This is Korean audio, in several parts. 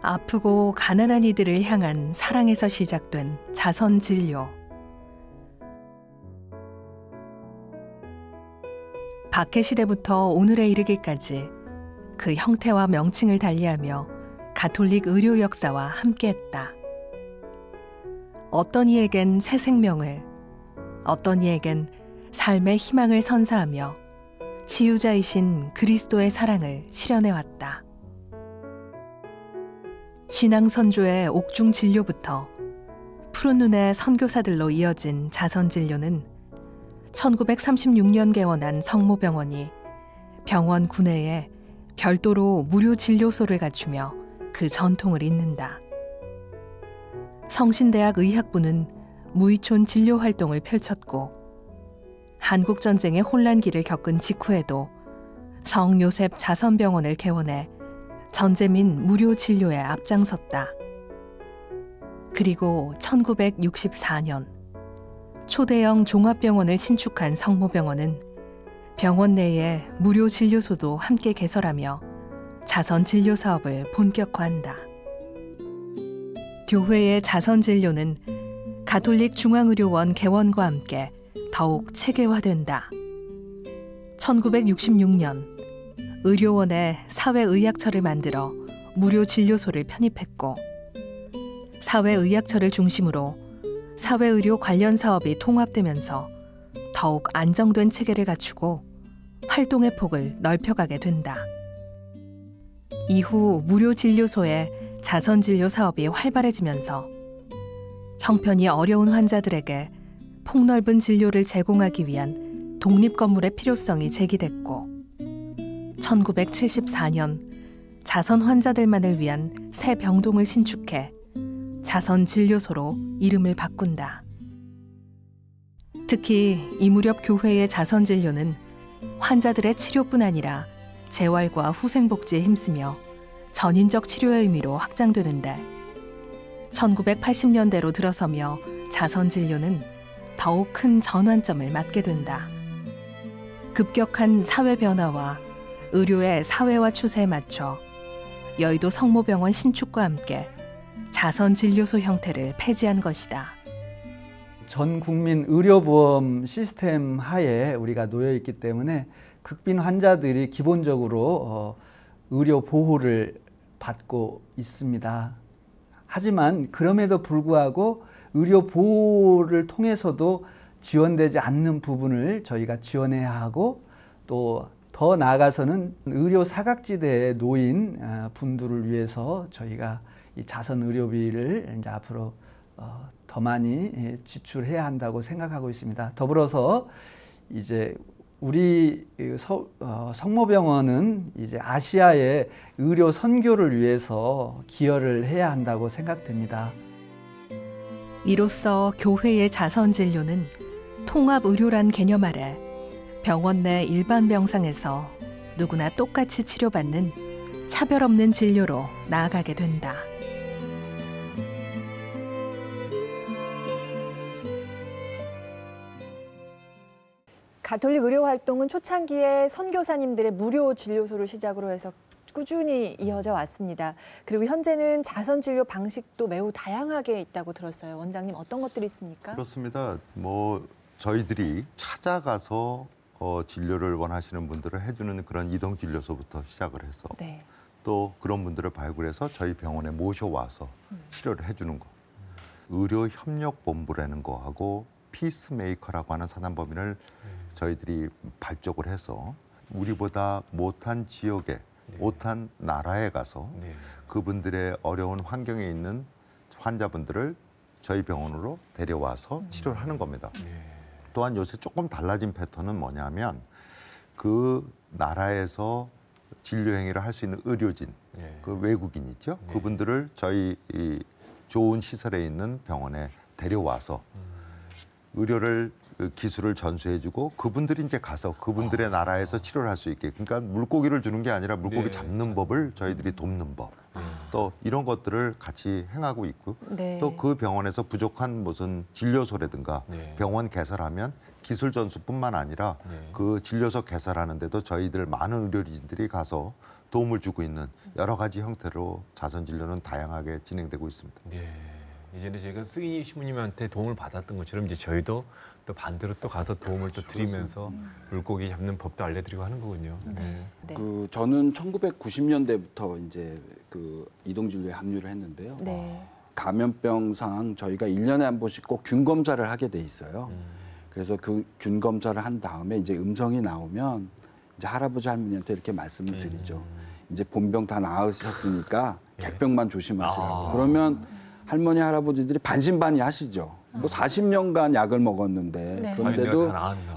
아프고 가난한 이들을 향한 사랑에서 시작된 자선 진료. 박해 시대부터 오늘에 이르기까지 그 형태와 명칭을 달리하며 가톨릭 의료 역사와 함께했다. 어떤 이에겐 새 생명을, 어떤 이에겐 삶의 희망을 선사하며 치유자이신 그리스도의 사랑을 실현해왔다. 신앙선조의 옥중 진료부터 푸른 눈의 선교사들로 이어진 자선 진료는 1936년 개원한 성모병원이 병원 구내에 별도로 무료 진료소를 갖추며 그 전통을 잇는다. 성신대학 의학부는 무의촌 진료 활동을 펼쳤고 한국전쟁의 혼란기를 겪은 직후에도 성요셉 자선병원을 개원해 전제민 무료 진료에 앞장섰다. 그리고 1964년 초대형 종합병원을 신축한 성모병원은 병원 내에 무료 진료소도 함께 개설하며 자선 진료 사업을 본격화한다. 교회의 자선 진료는 가톨릭 중앙의료원 개원과 함께 더욱 체계화된다. 1966년 의료원에 사회의학처를 만들어 무료 진료소를 편입했고 사회의학처를 중심으로 사회의료 관련 사업이 통합되면서 더욱 안정된 체계를 갖추고 활동의 폭을 넓혀가게 된다. 이후 무료 진료소의 자선 진료 사업이 활발해지면서 형편이 어려운 환자들에게 폭넓은 진료를 제공하기 위한 독립 건물의 필요성이 제기됐고 1974년 자선 환자들만을 위한 새 병동을 신축해 자선 진료소로 이름을 바꾼다. 특히 이 무렵 교회의 자선 진료는 환자들의 치료뿐 아니라 재활과 후생복지에 힘쓰며 전인적 치료의 의미로 확장되는데 1980년대로 들어서며 자선 진료는 더욱 큰 전환점을 맞게 된다. 급격한 사회 변화와 의료의 사회화 추세에 맞춰 여의도 성모병원 신축과 함께 자선 진료소 형태를 폐지한 것이다. 전 국민 의료보험 시스템 하에 우리가 놓여 있기 때문에 극빈 환자들이 기본적으로 의료 보호를 받고 있습니다. 하지만 그럼에도 불구하고 의료 보호를 통해서도 지원되지 않는 부분을 저희가 지원해야 하고 또 더 나아가서는 의료 사각지대에 놓인 분들을 위해서 저희가 이 자선 의료비를 이제 앞으로 더 많이 지출해야 한다고 생각하고 있습니다. 더불어서 이제 우리 성모병원은 이제 아시아의 의료 선교를 위해서 기여를 해야 한다고 생각됩니다. 이로써 교회의 자선 진료는 통합 의료란 개념 아래 병원 내 일반 병상에서 누구나 똑같이 치료받는 차별 없는 진료로 나아가게 된다. 가톨릭 의료 활동은 초창기에 선교사님들의 무료 진료소를 시작으로 해서 꾸준히 이어져 왔습니다. 그리고 현재는 자선 진료 방식도 매우 다양하게 있다고 들었어요. 원장님 어떤 것들이 있습니까? 그렇습니다. 저희들이 찾아가서 진료를 원하시는 분들을 해주는 그런 이동 진료소부터 시작을 해서 네. 또 그런 분들을 발굴해서 저희 병원에 모셔와서 치료를 해주는 거. 의료협력본부라는 거하고 피스메이커라고 하는 산안법인을 저희들이 발족을 해서 우리보다 못한 지역에 못한 나라에 가서 그분들의 어려운 환경에 있는 환자분들을 저희 병원으로 데려와서 치료를 하는 겁니다. 또한 요새 조금 달라진 패턴은 뭐냐면 그 나라에서 진료 행위를 할 수 있는 의료진, 그 외국인 있죠? 그분들을 저희 이 좋은 시설에 있는 병원에 데려와서 의료를 기술을 전수해주고 그분들이 이제 가서 그분들의 나라에서 치료를 할 수 있게, 그러니까 물고기를 주는 게 아니라 물고기 잡는 법을 저희들이 돕는 법, 또 이런 것들을 같이 행하고 있고 또 그 병원에서 부족한 무슨 진료소라든가 병원 개설하면 기술 전수뿐만 아니라 그 진료소 개설하는 데도 저희들 많은 의료진들이 가서 도움을 주고 있는 여러 가지 형태로 자선 진료는 다양하게 진행되고 있습니다. 네. 이제는 저희가 승희 신부님한테 도움을 받았던 것처럼 이제 저희도 또 반대로 또 가서 도움을 또 드리면서 물고기 잡는 법도 알려드리고 하는 거군요. 네. 저는 1990년대부터 이제 그 이동진료에 합류를 했는데요. 네. 감염병상 저희가 1년에 한 번씩 꼭 균 검사를 하게 돼 있어요. 그래서 그 균 검사를 한 다음에 이제 음성이 나오면 이제 할아버지 할머니한테 이렇게 말씀을 드리죠. 이제 본병 다 나으셨으니까 객병만 조심하시라고. 그러면 할머니 할아버지들이 반신반의하시죠. 뭐 40년간 약을 먹었는데 네. 그런데도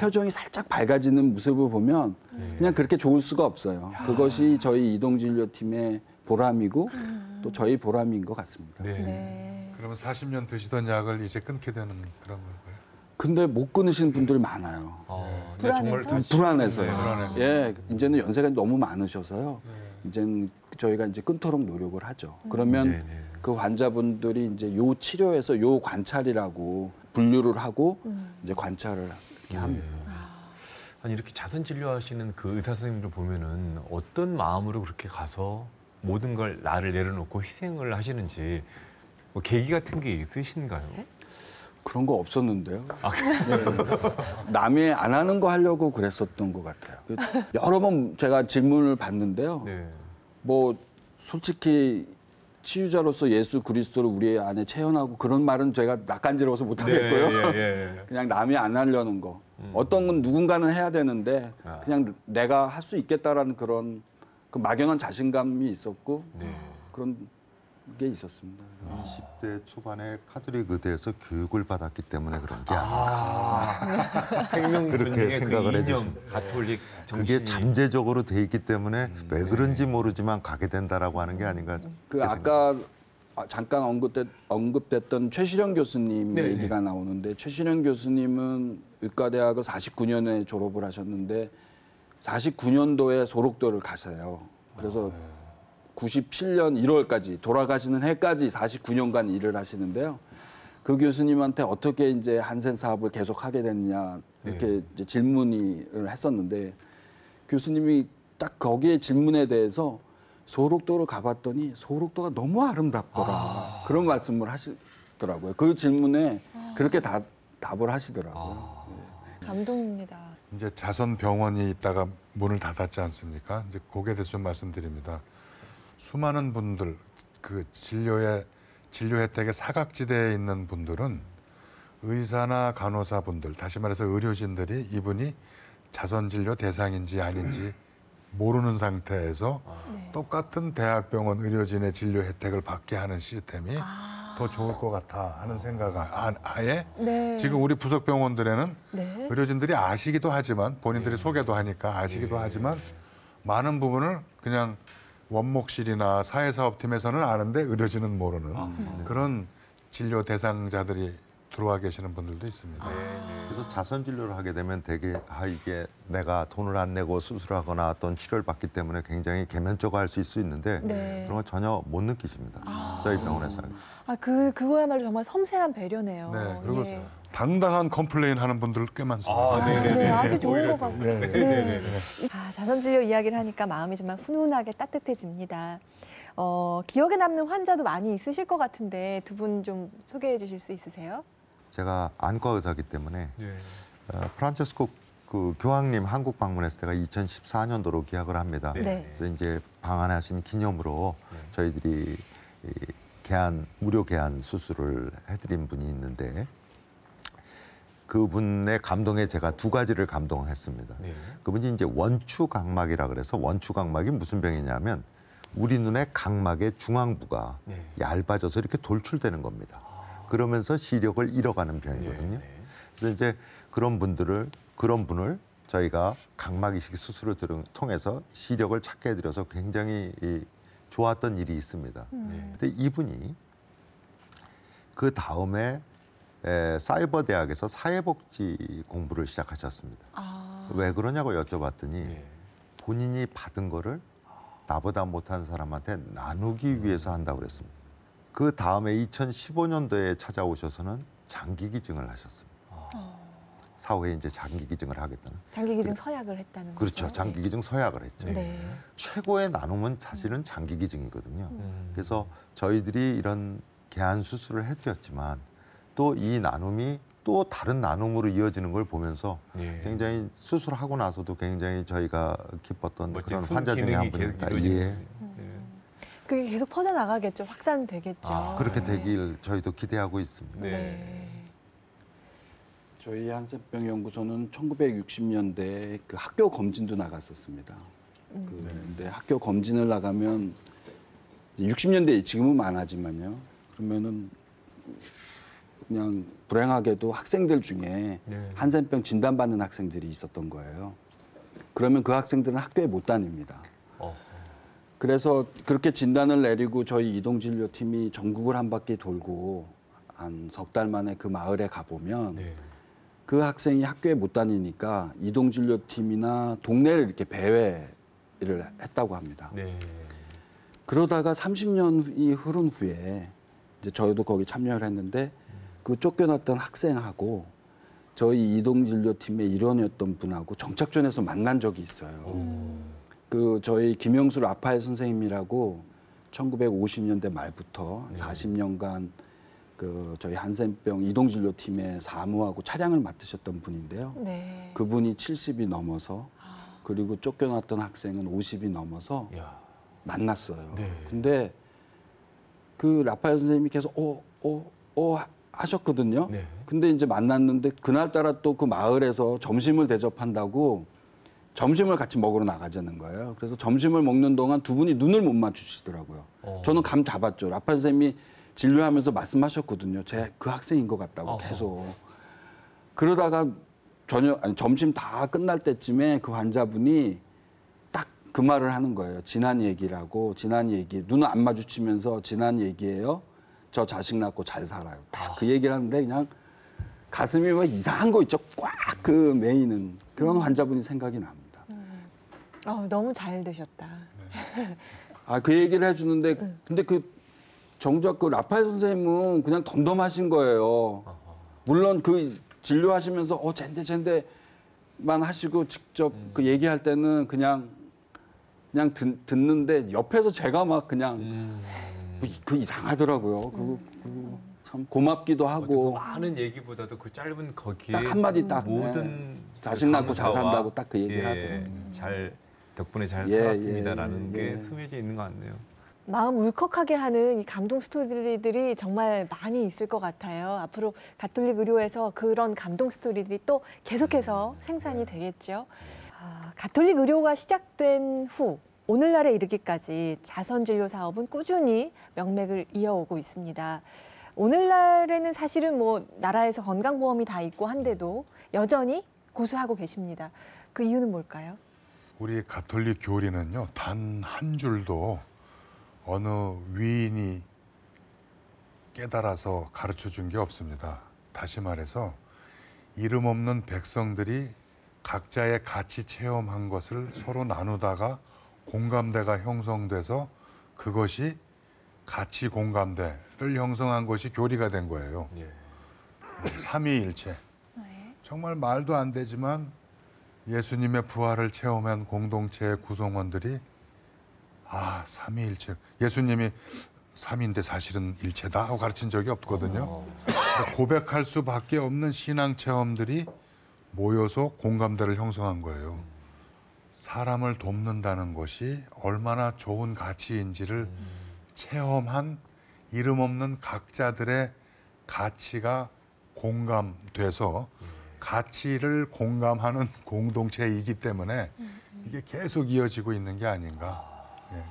표정이 살짝 밝아지는 모습을 보면 그냥 그렇게 좋을 수가 없어요. 그것이 저희 이동진료팀의 보람이고 또 저희 보람인 것 같습니다. 네. 그러면 40년 드시던 약을 이제 끊게 되는 그런 건가요? 근데 못 끊으시는 분들이 많아요. 불안해서? 불안해서요. 불안해서. 예, 이제는 연세가 너무 많으셔서요. 이제는 저희가 이제 끊도록 노력을 하죠. 그러면 그 환자분들이 이제 요 치료에서 요 관찰이라고 분류를 하고 이제 관찰을 이렇게 합니다. 아니 이렇게 자선 진료하시는 그 의사 선생님들 보면은 어떤 마음으로 그렇게 가서 모든 걸 나를 내려놓고 희생을 하시는지 뭐 계기 같은 게 있으신가요? 그런 거 없었는데요. 네. 남이 안 하는 거 하려고 그랬었던 것 같아요. 여러 번 제가 질문을 받는데요. 네. 뭐 솔직히 치유자로서 예수 그리스도를 우리 안에 체현하고 그런 말은 제가 낯간지러워서 못 하겠고요. 그냥 남이 안 하려는 거. 어떤 건 누군가는 해야 되는데 그냥 내가 할 수 있겠다라는 그런 그 막연한 자신감이 있었고 그런 게 있었습니다. 20대 초반에 카톨릭 의대에서 교육을 받았기 때문에 그런 게 아닌가. 생명 그렇게 존중의 그 생각을 이념, 해주십니다. 가톨릭 그게 정신이 잠재적으로 돼 있기 때문에 왜 그런지 모르지만 가게 된다라고 하는 게 아닌가. 그 아까 잠깐 언급됐던 최시령 교수님 얘기가 나오는데 최시령 교수님은 의과대학을 49년에 졸업을 하셨는데 49년도에 소록도를 가세요. 그래서 97년 1월까지 돌아가시는 해까지 49년간 일을 하시는데요. 그 교수님한테 어떻게 이제 한센 사업을 계속하게 됐냐 이렇게 이제 질문을 했었는데 교수님이 딱 거기에 질문에 대해서 소록도를 가봤더니 소록도가 너무 아름답더라 그런 말씀을 하시더라고요. 그 질문에 그렇게 답을 하시더라고요. 감동입니다. 이제 자선 병원이 있다가 문을 닫았지 않습니까? 이제 거기에 대해서 좀 말씀드립니다. 수많은 분들 그 진료 혜택의 사각지대에 있는 분들은 의사나 간호사분들, 다시 말해서 의료진들이 이분이 자선 진료 대상인지 아닌지 모르는 상태에서 똑같은 대학병원 의료진의 진료 혜택을 받게 하는 시스템이 더 좋을 것 같아 하는 생각 아예 지금 우리 부속 병원들에는 의료진들이 아시기도 하지만 본인들이 소개도 하니까 아시기도 하지만 많은 부분을 그냥 원목실이나 사회사업팀에서는 아는데 의료진은 모르는 그런 진료 대상자들이 들어와 계시는 분들도 있습니다. 그래서 자선 진료를 하게 되면 되게 이게 내가 돈을 안 내고 수술하거나 어떤 치료를 받기 때문에 굉장히 계면적할 수 있는데 그런 건 전혀 못 느끼십니다. 저희 병원에서. 그거야말로 정말 섬세한 배려네요. 네, 그리고 당당한 컴플레인 하는 분들 꽤 많습니다. 네, 아주 좋은 것 같아요. 자선진료 이야기를 하니까 마음이 정말 훈훈하게 따뜻해집니다. 기억에 남는 환자도 많이 있으실 것 같은데 두 분 좀 소개해 주실 수 있으세요? 제가 안과 의사이기 때문에 프란체스코 그 교황님 한국 방문했을 때가 2014년도로 기약을 합니다. 그래서 이제 방한하신 기념으로 저희들이 무료 개안 수술을 해드린 분이 있는데 그분의 감동에 제가 두 가지를 감동했습니다. 그분이 이제 원추각막이라 그래서 원추각막이 무슨 병이냐면 우리 눈의 각막의 중앙부가 얇아져서 이렇게 돌출되는 겁니다. 그러면서 시력을 잃어가는 병이거든요. 그래서 이제 그런 분을 저희가 각막 이식 수술을 통해서 시력을 찾게 해드려서 굉장히 좋았던 일이 있습니다. 근데 이분이 그 다음에 사이버 대학에서 사회복지 공부를 시작하셨습니다. 왜 그러냐고 여쭤봤더니 본인이 받은 거를 나보다 못한 사람한테 나누기 위해서 한다고 그랬습니다. 그 다음에 2015년도에 찾아오셔서는 장기 기증을 하셨습니다. 사후에 이제 장기 기증을 하겠다는. 장기 기증 서약을 했다는 그렇죠. 거죠. 장기 기증 서약을 했죠. 네. 최고의 나눔은 사실은 장기 기증이거든요. 그래서 저희들이 이런 개안 수술을 해드렸지만 또 이 나눔이 또 다른 나눔으로 이어지는 걸 보면서 예. 굉장히 수술하고 나서도 굉장히 저희가 기뻤던 멋진 그런 환자 중에 한 기능이 분입니다. 계속 예. 이루어지는 그게 계속 퍼져나가겠죠. 확산되겠죠. 그렇게 되길 저희도 기대하고 있습니다. 네. 저희 한센병 연구소는 1960년대에 그 학교 검진도 나갔었습니다. 근데 학교 검진을 나가면 60년대 지금은 많아지만요. 그러면은 그냥 불행하게도 학생들 중에 한센병 진단받는 학생들이 있었던 거예요. 그러면 그 학생들은 학교에 못 다닙니다. 그래서 그렇게 진단을 내리고 저희 이동진료팀이 전국을 한 바퀴 돌고 한 석 달 만에 그 마을에 가보면 그 학생이 학교에 못 다니니까 이동진료팀이나 동네를 이렇게 배회를 했다고 합니다. 그러다가 30년이 흐른 후에 이제 저희도 거기 참여를 했는데 그 쫓겨났던 학생하고 저희 이동진료팀의 일원이었던 분하고 정착전에서 만난 적이 있어요. 그 저희 김영수 라파엘 선생님이라고 1950년대 말부터 40년간 그 저희 한센병 이동진료팀의 사무하고 차량을 맡으셨던 분인데요. 네. 그분이 70이 넘어서 그리고 쫓겨났던 학생은 50이 넘어서 만났어요. 근데 그 라파엘 선생님이 계속 하셨거든요. 근데 이제 만났는데 그날따라 또 그 마을에서 점심을 대접한다고 점심을 같이 먹으러 나가자는 거예요. 그래서 점심을 먹는 동안 두 분이 눈을 못 마주치더라고요. 저는 감 잡았죠. 라파엘 선생님이 진료하면서 말씀하셨거든요. 제 그 학생인 것 같다고 계속. 그러다가 점심 다 끝날 때쯤에 그 환자분이 딱 그 말을 하는 거예요. 지난 얘기라고. 지난 얘기. 눈을 안 마주치면서 지난 얘기예요. 저 자식 낳고 잘 살아요. 딱 그 얘기를 하는데 그냥 가슴이 뭐 이상한 거 있죠. 꽉 그 메이는 그런 환자분이 생각이 납니다. 너무 잘 되셨다. 그 얘기를 해주는데 근데 그 정작 그 라파엘 선생님은 그냥 덤덤하신 거예요. 물론 그 진료하시면서 젠데만 하시고 직접 그 얘기할 때는 그냥 듣는데 옆에서 제가 막 그냥 그 이상하더라고요. 참 고맙기도 하고. 많은 얘기보다도 그 짧은 거기에 딱 한마디 딱 모든 자식 낳고 잘 산다고 딱 그 얘기를 하더라고요. 덕분에 잘 살았습니다라는 게 스며져 있는 것 같네요. 마음 울컥하게 하는 이 감동 스토리들이 정말 많이 있을 것 같아요. 앞으로 가톨릭 의료에서 그런 감동 스토리들이 또 계속해서 생산이 되겠죠. 가톨릭 의료가 시작된 후 오늘날에 이르기까지 자선진료 사업은 꾸준히 명맥을 이어오고 있습니다. 오늘날에는 사실은 뭐 나라에서 건강보험이 다 있고 한데도 여전히 고수하고 계십니다. 그 이유는 뭘까요? 우리 가톨릭 교리는요, 단 한 줄도 어느 위인이 깨달아서 가르쳐 준 게 없습니다. 다시 말해서 이름 없는 백성들이 각자의 가치 체험한 것을 서로 나누다가 공감대가 형성돼서 그것이 가치 공감대를 형성한 것이 교리가 된 거예요. 삼위일체. 정말 말도 안 되지만 예수님의 부활을 체험한 공동체의 구성원들이 삼위일체. 예수님이 삼위인데 사실은 일체다 하고 가르친 적이 없거든요. 고백할 수밖에 없는 신앙 체험들이 모여서 공감대를 형성한 거예요. 사람을 돕는다는 것이 얼마나 좋은 가치인지를 체험한 이름 없는 각자들의 가치가 공감돼서 가치를 공감하는 공동체이기 때문에 이게 계속 이어지고 있는 게 아닌가.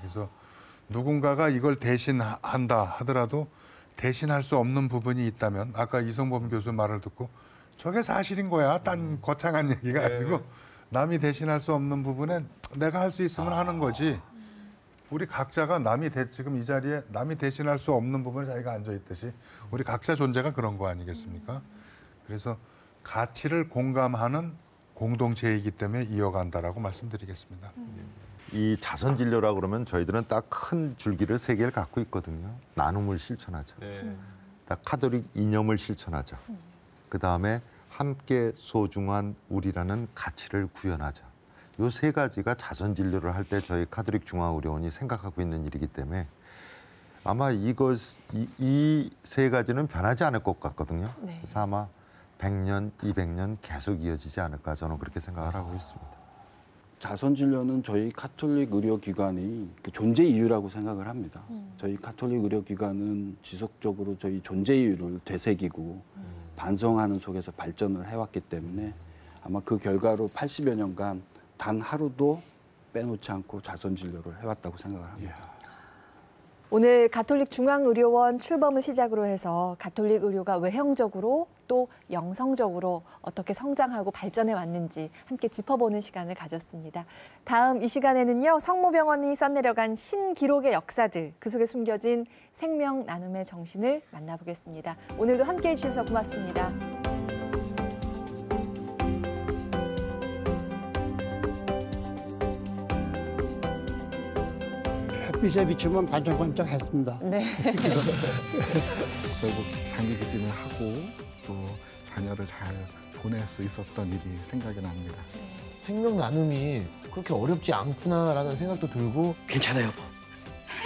그래서 누군가가 이걸 대신한다 하더라도 대신할 수 없는 부분이 있다면 아까 이성범 교수 말을 듣고 저게 사실인 거야. 딴 거창한 얘기가 아니고 남이 대신할 수 없는 부분엔 내가 할 수 있으면 하는 거지. 우리 각자가 지금 이 자리에 남이 대신할 수 없는 부분에 자기가 앉아 있듯이 우리 각자 존재가 그런 거 아니겠습니까? 그래서 가치를 공감하는 공동체이기 때문에 이어간다라고 말씀드리겠습니다. 이 자선 진료라 그러면 저희들은 딱 큰 줄기를 세 개를 갖고 있거든요. 나눔을 실천하자. 딱 카톨릭 이념을 실천하자. 그 다음에 함께 소중한 우리라는 가치를 구현하자. 요 세 가지가 자선 진료를 할 때 저희 가톨릭 중앙의료원이 생각하고 있는 일이기 때문에 아마 이 세 가지는 변하지 않을 것 같거든요. 네. 그래서 아마 100년, 200년 계속 이어지지 않을까 저는 그렇게 생각을 하고 있습니다. 자선 진료는 저희 가톨릭 의료기관이 그 존재 이유라고 생각을 합니다. 저희 가톨릭 의료기관은 지속적으로 저희 존재 이유를 되새기고 반성하는 속에서 발전을 해왔기 때문에 아마 그 결과로 80여 년간 단 하루도 빼놓지 않고 자선 진료를 해왔다고 생각을 합니다. 오늘 가톨릭 중앙의료원 출범을 시작으로 해서 가톨릭 의료가 외형적으로 또 영성적으로 어떻게 성장하고 발전해 왔는지 함께 짚어보는 시간을 가졌습니다. 다음 이 시간에는요, 성모병원이 써내려간 신기록의 역사들, 그 속에 숨겨진 생명 나눔의 정신을 만나보겠습니다. 오늘도 함께해 주셔서 고맙습니다. 햇빛에 비추면 반짝반짝했습니다. 네. 결국 장기 기증을 하고 또 자녀를 잘 보낼 수 있었던 일이 생각이 납니다. 생명 나눔이 그렇게 어렵지 않구나라는 생각도 들고. 괜찮아요, 여보.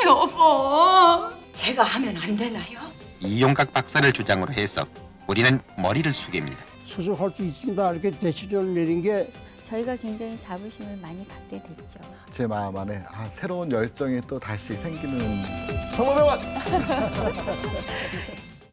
여보, 제가 하면 안 되나요? 이용각 박사를 주장으로 해서 우리는 머리를 숙입니다. 수술할 수 있습니다. 이렇게 대시를 내린 게 저희가 굉장히 자부심을 많이 갖게 됐죠. 제 마음 안에 새로운 열정이 또 다시 생기는 성모병원!